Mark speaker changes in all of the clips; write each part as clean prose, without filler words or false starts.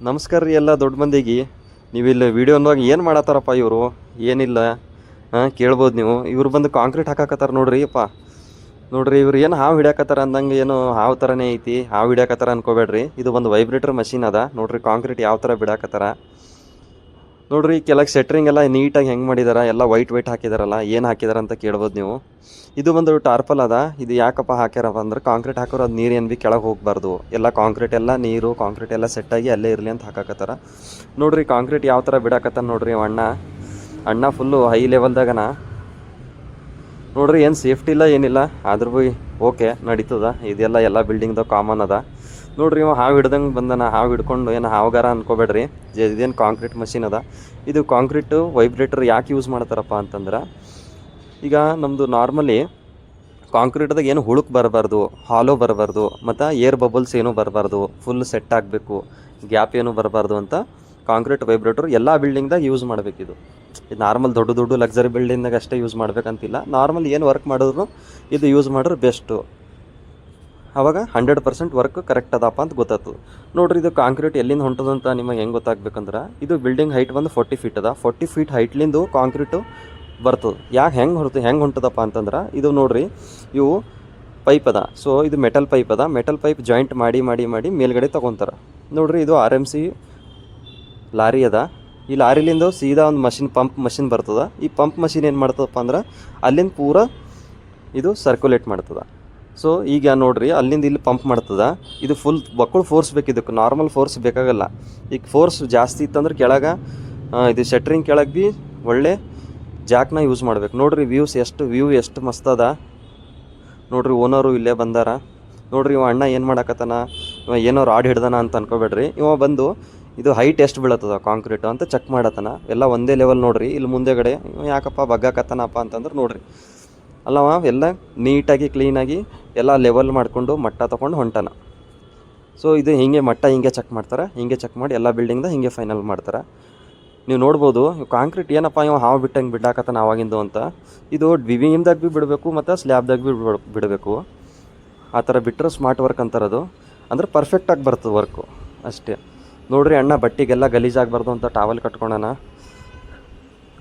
Speaker 1: ನಮಸ್ಕಾರ ರೀ ಎಲ್ಲ ದೊಡ್ಡ ಮಂದಿಗೆ. ನೀವು ಇಲ್ಲಿ ವಿಡಿಯೋದಾಗ ಏನು ಮಾಡತ್ತಾರಪ್ಪ ಇವರು? ಏನಿಲ್ಲ ಕೇಳ್ಬೋದು ನೀವು. ಇವ್ರು ಬಂದು ಕಾಂಕ್ರೀಟ್ ಹಾಕಾಕತ್ತಾರ ನೋಡ್ರಿ ಅಪ್ಪ. ನೋಡ್ರಿ ಇವ್ರು ಏನು ಹಾವು ಹಿಡ್ಯಾಕತ್ತಾರ ಅಂದಂಗೆ ಏನು ಹಾವು ಥರನೇ ಐತಿ. ಹಾವು ಹಿಡ್ಯಾಕತ್ತಾರ ಅನ್ಕೋಬೇಡ್ರಿ. ಇದು ಒಂದು ವೈಬ್ರೇಟರ್ ಮಷೀನ್ ಅದ ನೋಡ್ರಿ. ಕಾಂಕ್ರೀಟ್ ಯಾವ ಥರ ಬಿಡಾಕತ್ತಾರ ನೋಡ್ರಿ. ಕೆಳಗೆ ಸೆಟ್ರಿಂಗ್ ಎಲ್ಲ ನೀಟಾಗಿ ಹೆಂಗೆ ಮಾಡಿದಾರ, ಎಲ್ಲ ವೈಟ್ ಹಾಕಿದಾರಲ್ಲ, ಏನು ಹಾಕಿದಾರ ಅಂತ ಕೇಳ್ಬೋದು ನೀವು. ಇದು ಒಂದು ಟಾರ್ಪಲ್ ಅದ. ಇದು ಯಾಕಪ್ಪ ಹಾಕ್ಯಾರಪ್ಪ ಅಂದ್ರೆ ಕಾಂಕ್ರೀಟ್ ಹಾಕೋರು ಅದು ನೀರು ಏನು ಭೀ ಕೆಳಗೆ ಹೋಗಬಾರ್ದು. ಎಲ್ಲ ಕಾಂಕ್ರೀಟ್ ಎಲ್ಲ ನೀರು ಕಾಂಕ್ರೀಟ್ ಎಲ್ಲ ಸೆಟ್ಟಾಗಿ ಅಲ್ಲೇ ಇರಲಿ ಅಂತ ಹಾಕಾಕತ್ತಾರ ನೋಡ್ರಿ. ಕಾಂಕ್ರೀಟ್ ಯಾವ ಥರ ಬಿಡಾಕತ್ತಾನ ನೋಡ್ರಿ ಅಣ್ಣ ಫುಲ್ಲು ಹೈ ಲೆವೆಲ್ದಾಗನ ನೋಡ್ರಿ. ಏನು ಸೇಫ್ಟಿ ಇಲ್ಲ ಏನಿಲ್ಲ, ಆದ್ರೂ ಭೀ ಓಕೆ ನಡೀತದ. ಇದೆಲ್ಲ ಎಲ್ಲ ಬಿಲ್ಡಿಂಗ್ದಾಗ ಕಾಮನ್ ಅದ ನೋಡ್ರಿ. ಇವ ಹಾವು ಹಿಡ್ದಂಗೆ ಬಂದನ. ಹಾವು ಹಿಡ್ಕೊಂಡು ಏನು ಹಾವುಗಾರ ಅನ್ಕೋಬೇಡ್ರಿ. ಇದೇನು ಕಾಂಕ್ರೀಟ್ ಮಷೀನ್ ಅದ. ಇದು ಕಾಂಕ್ರೀಟು ವೈಬ್ರೇಟರ್ ಯಾಕೆ ಯೂಸ್ ಮಾಡ್ತಾರಪ್ಪ ಅಂತಂದ್ರೆ, ಈಗ ನಮ್ಮದು ನಾರ್ಮಲಿ ಕಾಂಕ್ರೀಟ್ದಾಗ ಏನು ಹುಳುಕ್ ಬರಬಾರ್ದು, ಹಾಲೋ ಬರಬಾರ್ದು, ಮತ್ತು ಏರ್ ಬಬಲ್ಸ್ ಏನೂ ಬರಬಾರ್ದು, ಫುಲ್ ಸೆಟ್ ಆಗಬೇಕು, ಗ್ಯಾಪ್ ಏನೂ ಬರಬಾರ್ದು ಅಂತ ಕಾಂಕ್ರೀಟ್ ವೈಬ್ರೇಟರ್ ಎಲ್ಲ ಬಿಲ್ಡಿಂಗ್ದಾಗ ಯೂಸ್ ಮಾಡಬೇಕಿದು. ಇದು ನಾರ್ಮಲ್ ದೊಡ್ಡ ಲಕ್ಸರಿ ಬಿಲ್ಡಿಂಗ್ದಾಗ ಅಷ್ಟೇ ಯೂಸ್ ಮಾಡಬೇಕಂತಿಲ್ಲ. ನಾರ್ಮಲ್ ಏನು ವರ್ಕ್ ಮಾಡಿದ್ರು ಇದು ಯೂಸ್ ಮಾಡಿದ್ರೆ ಬೆಸ್ಟು. ಆವಾಗ 100% ವರ್ಕ್ ಕರೆಕ್ಟ್ ಅದಪ್ಪ ಅಂತ ಗೊತ್ತಾಗ್ತದೆ ನೋಡ್ರಿ. ಇದು ಕಾಂಕ್ರೀಟ್ ಎಲ್ಲಿಂದ ಹೊಂಟದಂತ ನಿಮಗೆ ಹೆಂಗೆ ಗೊತ್ತಾಗಬೇಕಂದ್ರೆ, ಇದು ಬಿಲ್ಡಿಂಗ್ ಹೈಟ್ ಬಂದು 40 ಫೀಟ್ ಅದ. 40 ಫೀಟ್ ಹೈಟ್ಲಿಂದು ಕಾಂಕ್ರೀಟು ಬರ್ತದೆ. ಯಾಕೆ ಹೆಂಗೆ ಹೊಂಟದಪ್ಪ ಅಂತಂದ್ರೆ, ಇದು ನೋಡ್ರಿ ಇವು ಪೈಪ್ ಅದ. ಸೊ ಇದು ಮೆಟಲ್ ಪೈಪ್ ಅದ. ಮೆಟಲ್ ಪೈಪ್ ಜಾಯಿಂಟ್ ಮಾಡಿ ಮೇಲ್ಗಡೆ ತೊಗೊತಾರೆ ನೋಡ್ರಿ. ಇದು RMC ಲಾರಿ ಅದ. ಈ ಲಾರಿಲಿಂದ ಸೀದಾ ಒಂದು ಪಂಪ್ ಮಷಿನ್ ಬರ್ತದೆ. ಈ ಪಂಪ್ ಮಷಿನ್ ಏನು ಮಾಡ್ತದಪ್ಪ ಅಂದ್ರೆ ಅಲ್ಲಿಂದ ಪೂರ ಇದು ಸರ್ಕ್ಯುಲೇಟ್ ಮಾಡ್ತದೆ. ಸೊ ಈಗ ನೋಡ್ರಿ ಅಲ್ಲಿಂದ ಇಲ್ಲಿ ಪಂಪ್ ಮಾಡ್ತದೆ. ಇದು ಫುಲ್ ಬಕ್ಕಳು ಫೋರ್ಸ್ ಬೇಕು. ಇದಕ್ಕೆ ನಾರ್ಮಲ್ ಫೋರ್ಸ್ ಬೇಕಾಗಲ್ಲ. ಈಗ ಫೋರ್ಸ್ ಜಾಸ್ತಿ ಇತ್ತಂದ್ರೆ ಕೆಳಗೆ ಇದು ಶಟ್ರಿಂಗ್ ಕೆಳಗೆ ಭೀ ಒಳ್ಳೆ ಜಾಕ್ನ ಯೂಸ್ ಮಾಡ್ಬೇಕು ನೋಡ್ರಿ. ವ್ಯೂ ಎಷ್ಟು ಮಸ್ತ್ ಅದ ನೋಡ್ರಿ. ಓನರು ಇಲ್ಲೇ ಬಂದಾರ ನೋಡ್ರಿ. ಇವ ಅಣ್ಣ ಏನು ಮಾಡಾಕತ್ತಾನ, ಇವ ಏನೋ ರಾಡ್ ಹಿಡ್ದಾನ ಅಂತ ಅನ್ಕೋಬೇಡ್ರಿ. ಇವ ಬಂದು ಇದು ಹೈಟ್ ಎಷ್ಟು ಬೀಳತ್ತದ ಕಾಂಕ್ರೀಟು ಅಂತ ಚೆಕ್ ಮಾಡತ್ತಾನ. ಎಲ್ಲ ಒಂದೇ ಲೆವೆಲ್ ನೋಡ್ರಿ. ಇಲ್ಲಿ ಮುಂದೆಗಡೆ ಯಾಕಪ್ಪ ಬಗ್ಗಾಕತ್ತಾನಪ್ಪ ಅಂತಂದ್ರೆ ನೋಡ್ರಿ, ಅಲ್ಲವ ಎಲ್ಲ ನೀಟಾಗಿ ಕ್ಲೀನಾಗಿ ಎಲ್ಲ ಲೆವೆಲ್ ಮಾಡಿಕೊಂಡು ಮಟ್ಟ ತೊಗೊಂಡು ಹೊಂಟಾನ. ಸೊ ಇದು ಹಿಂಗೆ ಚೆಕ್ ಮಾಡ್ತಾರೆ. ಹಿಂಗೆ ಚೆಕ್ ಮಾಡಿ ಎಲ್ಲ ಬಿಲ್ಡಿಂಗ್ದಾಗ ಹಿಂಗೆ ಫೈನಲ್ ಮಾಡ್ತಾರೆ. ನೀವು ನೋಡ್ಬೋದು ಕಾಂಕ್ರೀಟ್ ಏನಪ್ಪ ಇವ ಹಾವು ಬಿಟ್ಟಂಗೆ ಬಿಡಾಕತ್ತಾನ ಆವಾಗಿಂದು ಅಂತ. ಇದು ಬೀಮ್ದಾಗ ಭೀ ಬಿಡಬೇಕು ಮತ್ತು ಸ್ಲ್ಯಾಬ್ದಾಗ ಭೀ ಬಿಡಬೇಕು. ಆ ಥರ ಬಿಟ್ಟರೆ ಸ್ಮಾರ್ಟ್ ವರ್ಕ್ ಅಂತಾರದು. ಅಂದ್ರೆ ಪರ್ಫೆಕ್ಟಾಗಿ ಬರ್ತದೆ ವರ್ಕು ಅಷ್ಟೇ ನೋಡ್ರಿ. ಅಣ್ಣ ಬಟ್ಟೆಗೆಲ್ಲ ಗಲೀಜಾಗಬಾರ್ದು ಅಂತ ಟಾವಲ್ ಕಟ್ಕೊಂಡಾನ.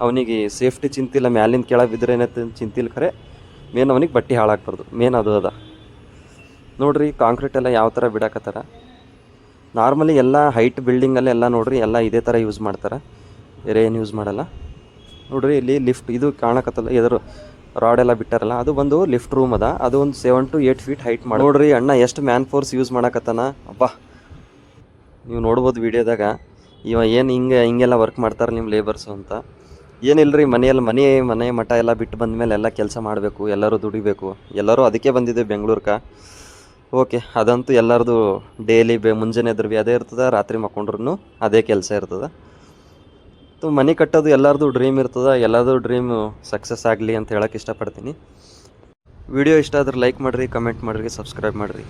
Speaker 1: ಅವನಿಗೆ ಸೇಫ್ಟಿ ಚಿಂತಿಲ್ಲ. ಮ್ಯಾಲಿಂದ ಕೆಳಗೆ ಬಿದ್ದರೆ ಏನೈತೆ ಚಿಂತಿಲ್ಲ. ಖರೆ ಮೇನ್ ಅವನಿಗೆ ಬಟ್ಟೆ ಹಾಳಾಗ್ಬಾರ್ದು, ಮೇನ್ ಅದು ಅದ ನೋಡ್ರಿ. ಕಾಂಕ್ರೀಟ್ ಎಲ್ಲ ಯಾವ ಥರ ಬಿಡಾಕತ್ತಾರ. ನಾರ್ಮಲಿ ಎಲ್ಲ ಹೈಟ್ ಬಿಲ್ಡಿಂಗಲ್ಲಿ ಎಲ್ಲ ನೋಡ್ರಿ ಎಲ್ಲ ಇದೇ ಥರ ಯೂಸ್ ಮಾಡ್ತಾರೆ. ಬೇರೆ ಏನು ಯೂಸ್ ಮಾಡಲ್ಲ ನೋಡ್ರಿ. ಇಲ್ಲಿ ಲಿಫ್ಟ್ ಇದು ಕಾಣಕತ್ತಲ್ಲ, ಎದುರು ರಾಡ್ ಎಲ್ಲ ಬಿಟ್ಟಾರಲ್ಲ, ಅದು ಒಂದು ಲಿಫ್ಟ್ ರೂಮ್ ಅದ. ಅದು ಒಂದು 7 to 8 ಫೀಟ್ ಹೈಟ್ ಮಾಡಿ ನೋಡ್ರಿ. ಅಣ್ಣ ಎಷ್ಟು ಮ್ಯಾನ್ ಫೋರ್ಸ್ ಯೂಸ್ ಮಾಡಕತ್ತಾನ ಅಪ್ಪ. ನೀವು ನೋಡ್ಬೋದು ವಿಡಿಯೋದಾಗ. ಇವ ಏನು ಹಿಂಗೆಲ್ಲ ವರ್ಕ್ ಮಾಡ್ತಾರೆ ನಿಮ್ಮ ಲೇಬರ್ಸು ಅಂತ. ಏನಿಲ್ಲ ರೀ, ಮನೆ ಮಠ ಎಲ್ಲ ಬಿಟ್ಟು ಬಂದ ಮೇಲೆ ಎಲ್ಲ ಕೆಲಸ ಮಾಡಬೇಕು, ಎಲ್ಲರೂ ದುಡಿಬೇಕು. ಎಲ್ಲರೂ ಅದಕ್ಕೆ ಬಂದಿದೆ ಬೆಂಗಳೂರಿಗೆ. ಓಕೆ, ಅದಂತೂ ಎಲ್ಲರದು ಡೈಲಿ ಮುಂಜಾನೆ ಎದ್ರು ಭೀ ಅದೇ ಇರ್ತದೆ, ರಾತ್ರಿ ಮಕ್ಕೊಂಡ್ರೂ ಅದೇ ಕೆಲಸ ಇರ್ತದೆ. ಮನೆ ಕಟ್ಟೋದು ಎಲ್ಲರದು ಡ್ರೀಮ್ ಇರ್ತದೆ. ಎಲ್ಲರದು ಡ್ರೀಮು ಸಕ್ಸಸ್ ಆಗಲಿ ಅಂತ ಹೇಳೋಕ್ಕೆ ಇಷ್ಟಪಡ್ತೀನಿ. ವಿಡಿಯೋ ಇಷ್ಟ ಆದ್ರೆ ಲೈಕ್ ಮಾಡಿರಿ, ಕಮೆಂಟ್ ಮಾಡಿರಿ, ಸಬ್ಸ್ಕ್ರೈಬ್ ಮಾಡಿರಿ.